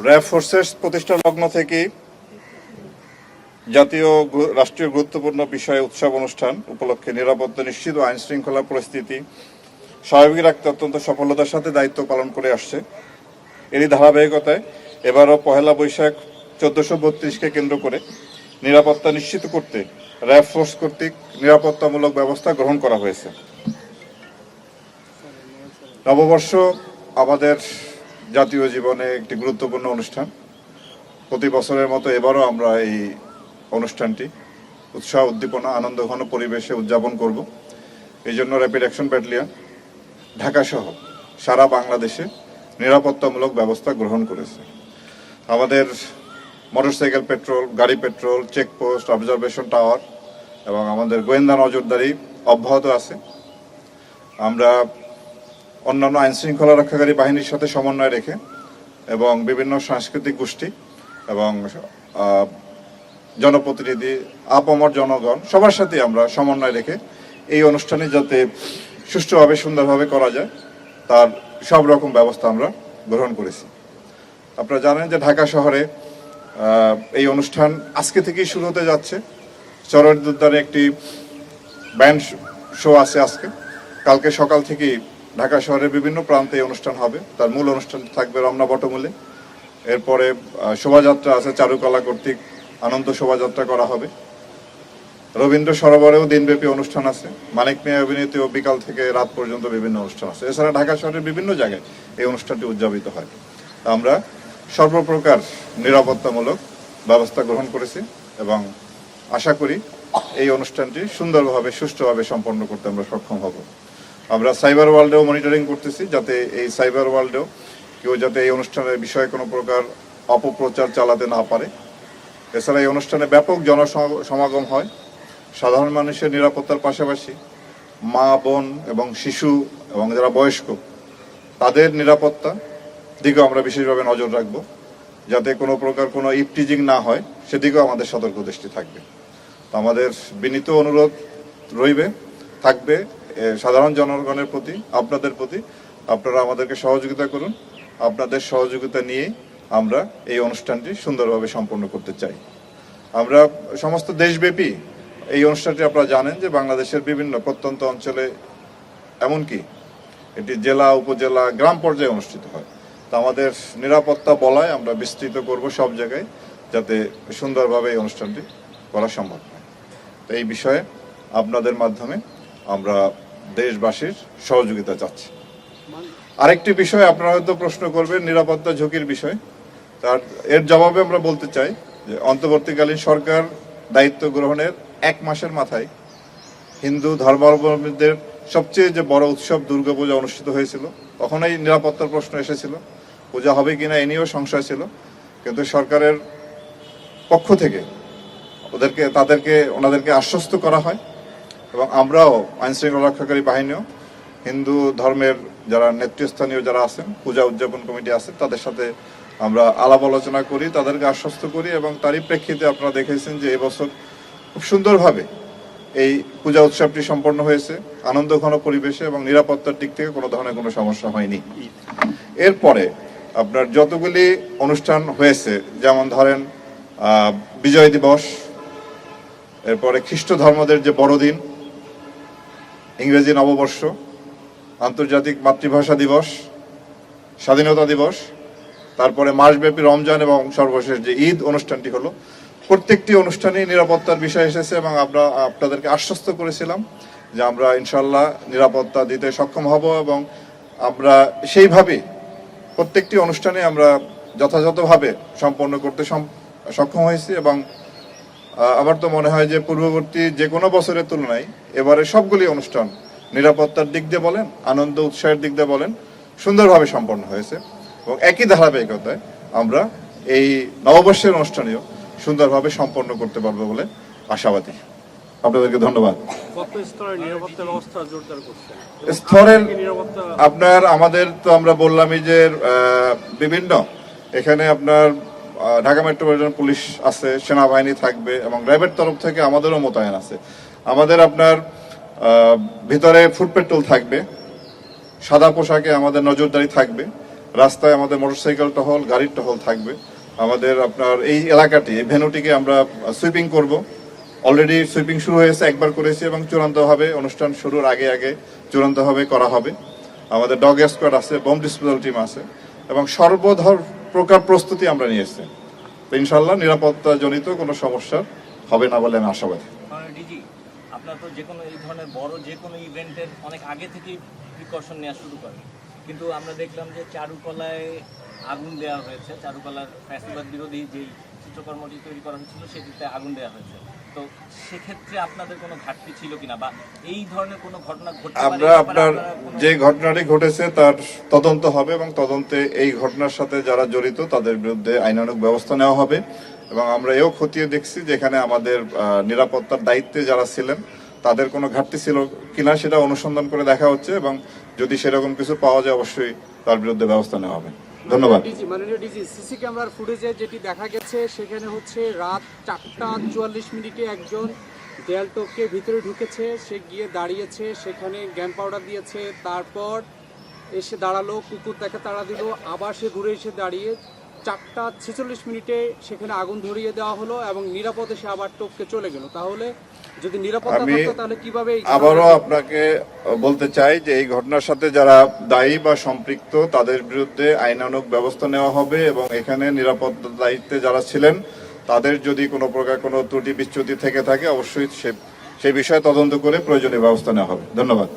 RAB forces প্রতিষ্ঠা লগ্ন থেকেই জাতীয় রাষ্ট্রীয় গুরুত্বপূর্ণ বিষয় উৎসব অনুষ্ঠান উপলক্ষে নিরাপত্তা নিশ্চিত ও আইন শৃঙ্খলা পরিস্থিতি স্বাভাবিক রাখতে অত্যন্ত সফলতার সাথে দায়িত্ব পালন করে আসছে। এরই ধারাবাহিকতায় এবারও পহেলা বৈশাখ 1432কে কেন্দ্র করে নিরাপত্তা নিশ্চিত করতে র্যাব ফোর্স কর্তৃক নিরাপত্তামূলক ব্যবস্থা গ্রহণ করা হয়েছে। নববর্ষ আমাদের জাতীয় জীবনে একটি গুরুত্বপূর্ণ অনুষ্ঠান। প্রতি বছরের মতো এবারও আমরা এই অনুষ্ঠানটি উৎসাহ উদ্দীপনা আনন্দঘন পরিবেশে উদযাপন করব। এই জন্য র্যাপিড অ্যাকশন ব্যাটালিয়ন ঢাকা সহ সারা বাংলাদেশে নিরাপত্তামূলক ব্যবস্থা গ্রহণ করেছে। আমাদের মোটরসাইকেল পেট্রোল, গাড়ি পেট্রোল, চেকপোস্ট, অবজারভেশন টাওয়ার এবং আমাদের গোয়েন্দা নজরদারি অব্যাহত আছে। আমরা অন্যান্য আইন শৃঙ্খলা রক্ষাকারী বাহিনীর সাথে সমন্বয় রেখে এবং বিভিন্ন সাংস্কৃতিক গোষ্ঠী এবং জনপ্রতিনিধি, আপামর জনগণ সবার সাথে আমরা সমন্বয় রেখে এই অনুষ্ঠানে যাতে সুষ্ঠুভাবে সুন্দরভাবে করা যায় তার সব রকম ব্যবস্থা আমরা গ্রহণ করেছি। আপনারা জানেন যে ঢাকা শহরে এই অনুষ্ঠান আজকে থেকেই শুরু হতে যাচ্ছে। চরদ্দারে একটি ব্যান্ড শো আছে আজকে। কালকে সকাল থেকেই ঢাকা শহরের বিভিন্ন প্রান্তে এই অনুষ্ঠান হবে। তার মূল অনুষ্ঠান থাকবে রমনা বটমূলে। এরপরে শোভাযাত্রা আছে, চারুকলা কর্তৃক আনন্দ শোভাযাত্রা করা হবে। রবীন্দ্র সরোবরেও দিনব্যাপী অনুষ্ঠান আছে। মানিক মিয়া অভিনীত বিকাল থেকে রাত পর্যন্ত বিভিন্ন অনুষ্ঠান আছে। এছাড়া ঢাকা শহরের বিভিন্ন জায়গায় এই অনুষ্ঠানটি উদযাপিত হয়। আমরা সর্বপ্রকার নিরাপত্তামূলক ব্যবস্থা গ্রহণ করেছি এবং আশা করি এই অনুষ্ঠানটি সুন্দরভাবে সুষ্ঠুভাবে সম্পন্ন করতে আমরা সক্ষম হব। আমরা সাইবার ওয়ার্ল্ডেও মনিটরিং করতেছি যাতে এই সাইবার ওয়ার্ল্ডেও কেউ যাতে এই অনুষ্ঠানের বিষয়ে কোনো প্রকার অপপ্রচার চালাতে না পারে। এছাড়া এই অনুষ্ঠানে ব্যাপক জনসমাগম হয়। সাধারণ মানুষের নিরাপত্তার পাশাপাশি মা, বোন এবং শিশু এবং যারা বয়স্ক তাদের নিরাপত্তা দিকেও আমরা বিশেষভাবে নজর রাখব যাতে কোনো প্রকার কোনো ইপটিজিং না হয়, সেদিকেও আমাদের সতর্ক দৃষ্টি থাকবে। আমাদের বিনীত অনুরোধ থাকবে সাধারণ জনগণের প্রতি, আপনাদের প্রতি, আপনারা আমাদেরকে সহযোগিতা করুন। আপনাদের সহযোগিতা নিয়ে আমরা এই অনুষ্ঠানটি সুন্দরভাবে সম্পন্ন করতে চাই। আমরা সমস্ত দেশব্যাপী এই অনুষ্ঠানটি আপনারা জানেন যে বাংলাদেশের বিভিন্ন প্রত্যন্ত অঞ্চলে এমনকি এটি জেলা, উপজেলা, গ্রাম পর্যায়ে অনুষ্ঠিত হয়। তা আমাদের নিরাপত্তা বলয় আমরা বিস্তৃত করব সব জায়গায় যাতে সুন্দরভাবে এই অনুষ্ঠানটি করা সম্ভব হয়। তো এই বিষয়ে আপনাদের মাধ্যমে আমরা দেশবাসীর সহযোগিতা চাচ্ছি। আরেকটি বিষয় আপনারা হয়তো প্রশ্ন করবেন, নিরাপত্তা ঝুঁকির বিষয়। এর জবাবে আমরা বলতে চাই যে অন্তর্বর্তীকালীন সরকার দায়িত্ব গ্রহণের 1 মাসের মাথায় হিন্দু ধর্মাবলম্বীদের সবচেয়ে যে বড় উৎসব দুর্গাপূজা অনুষ্ঠিত হয়েছিল। তখন এই নিরাপত্তার প্রশ্ন এসেছিল, পূজা হবে কিনা এ নিয়েও সংশয় ছিল। কিন্তু সরকারের পক্ষ থেকে ওনাদেরকে আশ্বস্ত করা হয় এবং আমরাও আইন শৃঙ্খলা রক্ষাকারী বাহিনীও হিন্দু ধর্মের যারা নেতৃস্থানীয় যারা আছেন, পূজা উদযাপন কমিটি আছে, তাদের সাথে আমরা আলাপ আলোচনা করি, তাদেরকে আশ্বস্ত করি এবং তারই প্রেক্ষিতে আপনারা দেখেছেন যে এবছর খুব সুন্দরভাবে এই পূজা উৎসবটি সম্পন্ন হয়েছে আনন্দঘন পরিবেশে এবং নিরাপত্তার দিক থেকে কোনো ধরনের কোনো সমস্যা হয়নি। এরপরে আপনার যতগুলি অনুষ্ঠান হয়েছে, যেমন ধরেন বিজয় দিবস, এরপরে খ্রিস্ট ধর্মদের যে বড়দিন, ইংরেজি নববর্ষ, আন্তর্জাতিক মাতৃভাষা দিবস, স্বাধীনতা দিবস, তারপরে মাসব্যাপী রমজান এবং সর্বশেষ যে ঈদ অনুষ্ঠানটি হলো, প্রত্যেকটি অনুষ্ঠানেই নিরাপত্তার বিষয় এসেছে এবং আমরা আপনাদেরকে আশ্বস্ত করেছিলাম যে আমরা ইনশাল্লাহ নিরাপত্তা দিতে সক্ষম হব এবং আমরা সেইভাবে প্রত্যেকটি অনুষ্ঠানে আমরা যথাযথভাবে সম্পন্ন করতে সক্ষম হয়েছি। এবং আমার তো মনে হয় যে পূর্ববর্তী যে কোনো বছরের তুলনায় এবারে সবগুলি অনুষ্ঠান নিরাপত্তার দিক দিয়ে বলেন, আনন্দ উৎসাহের দিক দিয়ে বলেন, সুন্দরভাবে সম্পন্ন হয়েছে এবং একই ধারাবাহিকতায় আমরা এই নববর্ষের অনুষ্ঠানেও সুন্দরভাবে সম্পন্ন করতে পারবো বলে আশাবাদী। আপনাদেরকে ধন্যবাদ। স্তরের আপনার আমাদের তো আমরা বললামই যে বিভিন্ন এখানে আপনার ঢাকা মেট্রোপলিটন পুলিশ আছে, সেনাবাহিনী থাকবে এবং র্যাবের তরফ থেকে আমাদেরও মোতায়েন আছে। আমাদের আপনার ভিতরে ফুট পেট্রোল থাকবে, সাদা পোশাকে আমাদের নজরদারি থাকবে, রাস্তায় আমাদের মোটরসাইকেল টহল, গাড়ির টহল থাকবে। আমাদের আপনার এই এলাকাটি, এই ভেন্যুটিকে আমরা সুইপিং করব। অলরেডি সুইপিং শুরু হয়েছে, একবার করেছি এবং চূড়ান্তভাবে অনুষ্ঠান শুরুর আগে আগে চূড়ান্তভাবে করা হবে। আমাদের ডগ স্কোয়াড আছে, বোম ডিসপোজাল টিম আছে এবং সর্বধর প্রকার প্রস্তুতি আমরা নিয়েছি। তো ইনশাল্লাহ নিরাপত্তা জনিত কোনো সমস্যা হবে না বলে আমি আশাবাদী। ডিজি, আপনার তো যে কোনো এই ধরনের বড় যে কোনো ইভেন্টের অনেক আগে থেকেই প্রিকশন নেওয়া শুরু করে, কিন্তু আমরা দেখলাম যে চারুকলায় আগুন দেওয়া হয়েছে। চারুকলার ফ্যাসিবাদ বিরোধী যেই চিত্রকর্মটি তৈরি করা হয়েছিল সেটিতে আগুন দেওয়া হয়েছে। তো সেক্ষেত্রে আপনাদের কোনো ঘাটতি ছিল কিনা, বা এই ধরনের কোনো ঘটনা ঘটতে পারে? আমরা আপনার যে ঘটনাটি ঘটেছে তার তদন্ত হবে এবং তদন্তে এই ঘটনার সাথে যারা জড়িত তাদের বিরুদ্ধে আইনানুগ ব্যবস্থা নেওয়া হবে। এবং আমরা এও খতিয়ে দেখছি যেখানে আমাদের নিরাপত্তার দায়িত্বে যারা ছিলেন তাদের কোনো ঘাটতি ছিল কিনা সেটা অনুসন্ধান করে দেখা হচ্ছে, এবং যদি সেরকম কিছু পাওয়া যায় অবশ্যই তার বিরুদ্ধে ব্যবস্থা নেওয়া হবে। ধন্যবাদ। মাননীয় ডিজি, সিসি ক্যামেরার ফুটেজে যেটি দেখা গেছে সেখানে হচ্ছে রাত 4:44 একজন দেয়াল টপকে ভিতরে ঢুকেছে, সে গিয়ে দাঁড়িয়েছে, সেখানে গ্যান পাউডার দিয়েছে, তারপর এসে দাঁড়ালো, কুকুর তাকে তাড়া দিল, আবার সে ঘুরে এসে দাঁড়িয়ে 4:46 সেখানে আগুন ধরিয়ে দেওয়া হলো এবং নিরাপদে সে আবার টপকে চলে গেল। তাহলে যদি নিরাপত্তা থাকতো তাহলে কিভাবে? আবারও আপনাকে বলতে চাই যে এই ঘটনার সাথে যারা দায়ী বা সম্পৃক্ত তাদের বিরুদ্ধে আইনানুগ ব্যবস্থা নেওয়া হবে, এবং এখানে নিরাপত্তা দায়িত্বে যারা ছিলেন তাদের যদি কোনো প্রকার কোনো ত্রুটি বিচ্যুতি থেকে থাকে অবশ্যই সেই বিষয়ে তদন্ত করে প্রয়োজনীয় ব্যবস্থা নেওয়া হবে। ধন্যবাদ।